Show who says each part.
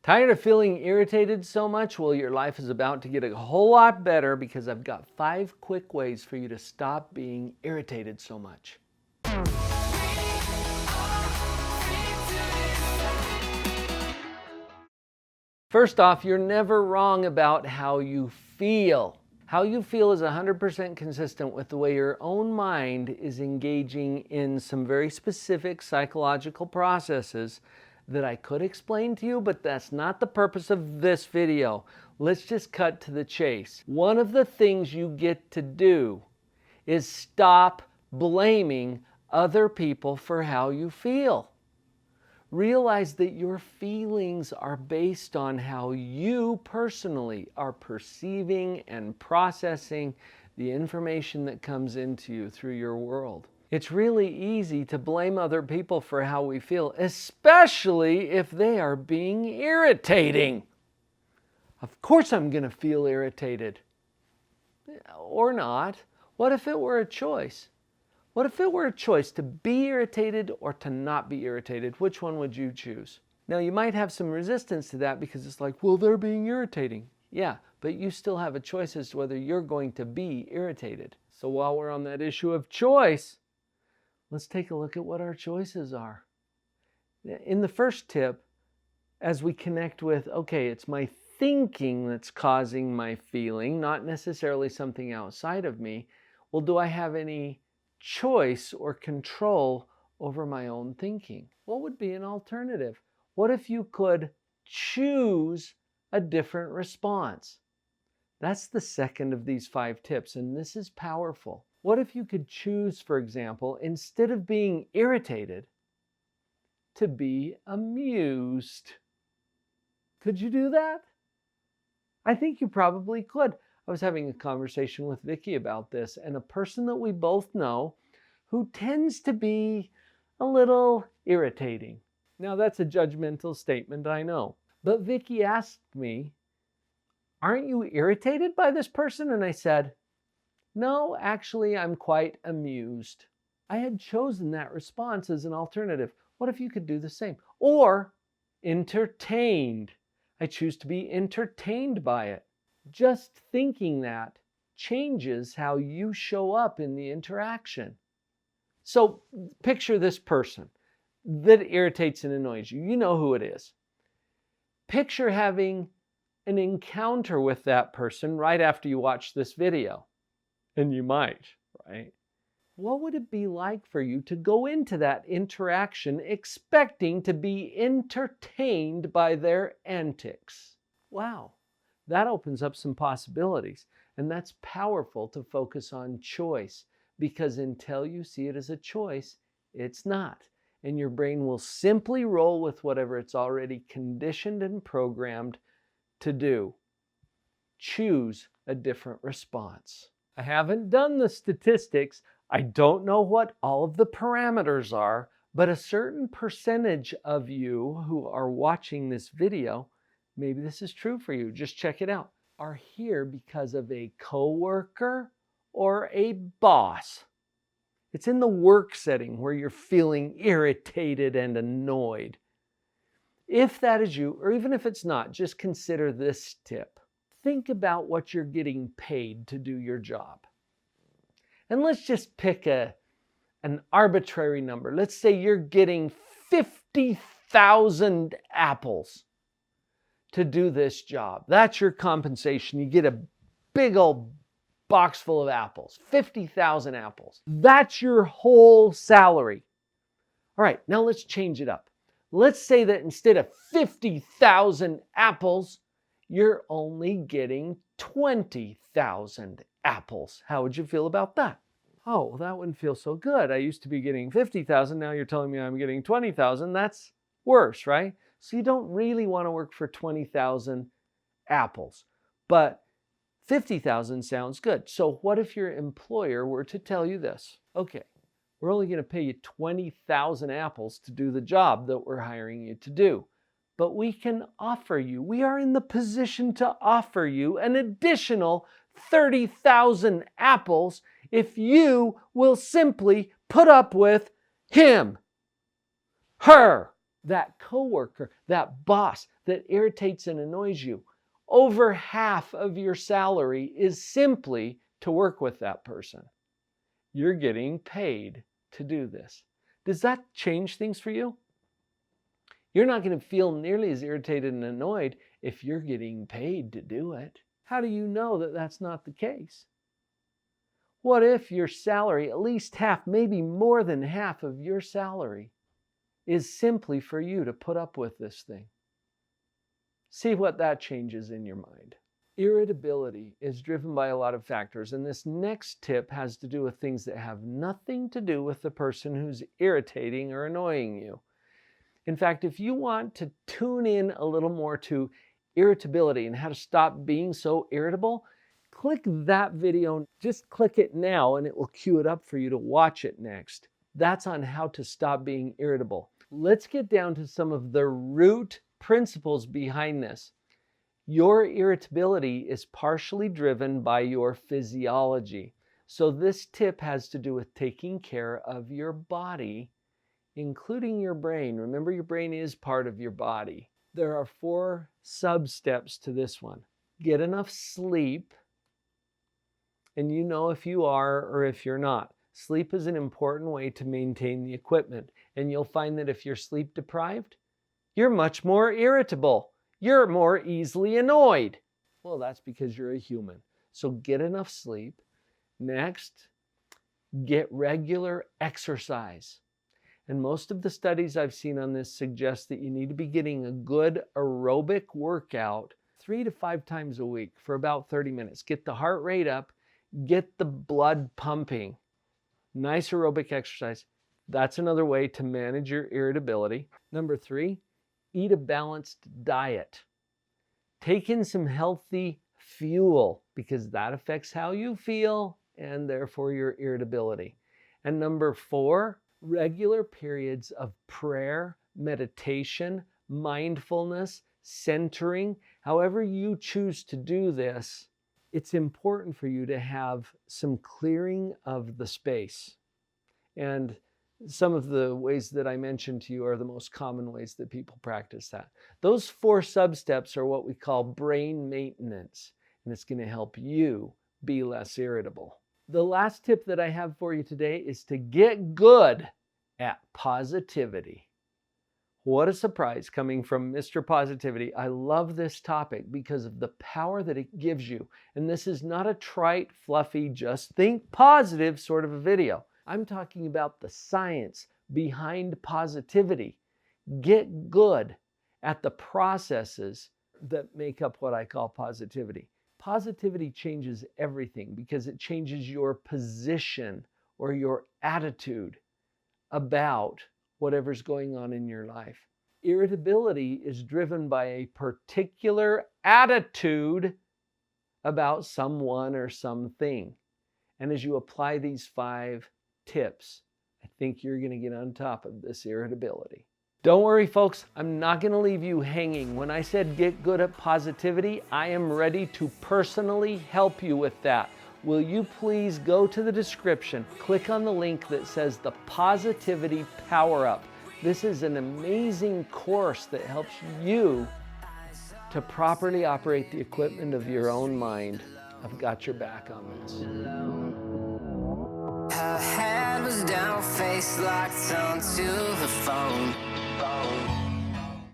Speaker 1: Tired of feeling irritated so much? Well, your life is about to get a whole lot better because I've got 5 quick ways for you to stop being irritated so much. First off, you're never wrong about how you feel. How you feel is 100% consistent with the way your own mind is engaging in some very specific psychological processes that I could explain to you, but that's not the purpose of this video. Let's just cut to the chase. One of the things you get to do is stop blaming other people for how you feel. Realize that your feelings are based on how you personally are perceiving and processing the information that comes into you through your world. It's really easy to blame other people for how we feel, especially if they are being irritating. Of course I'm going to feel irritated. Or not. What if it were a choice? What if it were a choice to be irritated or to not be irritated? Which one would you choose? Now, you might have some resistance to that because it's like, well, they're being irritating. Yeah, but you still have a choice as to whether you're going to be irritated. So while we're on that issue of choice, let's take a look at what our choices are. In the first tip, as we connect with, okay, it's my thinking that's causing my feeling, not necessarily something outside of me. Well, do I have any choice or control over my own thinking? What would be an alternative? What if you could choose a different response? That's the second of these 5 tips, and this is powerful. What if you could choose, for example, instead of being irritated, to be amused? Could you do that? I think you probably could. I was having a conversation with Vicky about this, and a person that we both know who tends to be a little irritating. Now, that's a judgmental statement, I know. But Vicky asked me, aren't you irritated by this person? And I said, no, actually, I'm quite amused. I had chosen that response as an alternative. What if you could do the same? Or entertained. I choose to be entertained by it. Just thinking that changes how you show up in the interaction. So picture this person that irritates and annoys you. You know who it is. Picture having an encounter with that person right after you watch this video. And you might, right? What would it be like for you to go into that interaction expecting to be entertained by their antics? Wow. That opens up some possibilities, and that's powerful to focus on choice, because until you see it as a choice, it's not. And your brain will simply roll with whatever it's already conditioned and programmed to do. Choose a different response. I haven't done the statistics. I don't know what all of the parameters are, but a certain percentage of you who are watching this video, maybe this is true for you, just check it out, are here because of a coworker or a boss. It's in the work setting where you're feeling irritated and annoyed. If that is you, or even if it's not, just consider this tip. Think about what you're getting paid to do your job. And let's just pick an arbitrary number. Let's say you're getting 50,000 apples to do this job. That's your compensation. You get a big old box full of apples, 50,000 apples. That's your whole salary. All right, now let's change it up. Let's say that instead of 50,000 apples, you're only getting 20,000 apples. How would you feel about that? Oh, well, that wouldn't feel so good. I used to be getting 50,000. Now you're telling me I'm getting 20,000. That's worse, right? So you don't really want to work for 20,000 apples, but 50,000 sounds good. So what if your employer were to tell you this? Okay, we're only going to pay you 20,000 apples to do the job that we're hiring you to do. But we can offer you, we are in the position to offer you an additional 30,000 apples if you will simply put up with him, her, that coworker, that boss that irritates and annoys you, over half of your salary is simply to work with that person. You're getting paid to do this. Does that change things for you? You're not going to feel nearly as irritated and annoyed if you're getting paid to do it. How do you know that that's not the case? What if your salary, at least half, maybe more than half of your salary, is simply for you to put up with this thing? See what that changes in your mind. Irritability is driven by a lot of factors, and this next tip has to do with things that have nothing to do with the person who's irritating or annoying you. In fact, if you want to tune in a little more to irritability and how to stop being so irritable, click that video. Just click it now and it will cue it up for you to watch it next. That's on how to stop being irritable. Let's get down to some of the root principles behind this. Your irritability is partially driven by your physiology. So this tip has to do with taking care of your body, including your brain. Remember, your brain is part of your body. There are 4 sub-steps to this one. Get enough sleep, and you know if you are or if you're not. Sleep is an important way to maintain the equipment, and you'll find that if you're sleep deprived, you're much more irritable. You're more easily annoyed. Well, that's because you're a human. So get enough sleep. Next, get regular exercise. And most of the studies I've seen on this suggest that you need to be getting a good aerobic workout 3 to 5 times a week for about 30 minutes. Get the heart rate up, get the blood pumping. Nice aerobic exercise. That's another way to manage your irritability. Number 3, eat a balanced diet. Take in some healthy fuel because that affects how you feel and therefore your irritability. And number 4, regular periods of prayer, meditation, mindfulness, centering. However you choose to do this, it's important for you to have some clearing of the space. And some of the ways that I mentioned to you are the most common ways that people practice that. Those 4 sub-steps are what we call brain maintenance, and it's going to help you be less irritable. The last tip that I have for you today is to get good at positivity. What a surprise coming from Mr. Positivity. I love this topic because of the power that it gives you. And this is not a trite, fluffy, just think positive sort of a video. I'm talking about the science behind positivity. Get good at the processes that make up what I call positivity. Positivity changes everything because it changes your position or your attitude about whatever's going on in your life. Irritability is driven by a particular attitude about someone or something. And as you apply these 5 tips, I think you're going to get on top of this irritability. Don't worry, folks, I'm not going to leave you hanging. When I said get good at positivity, I am ready to personally help you with that. Will you please go to the description, click on the link that says the Positivity Power Up. This is an amazing course that helps you to properly operate the equipment of your own mind. I've got your back on this.
Speaker 2: Her head was down, face locked onto the phone.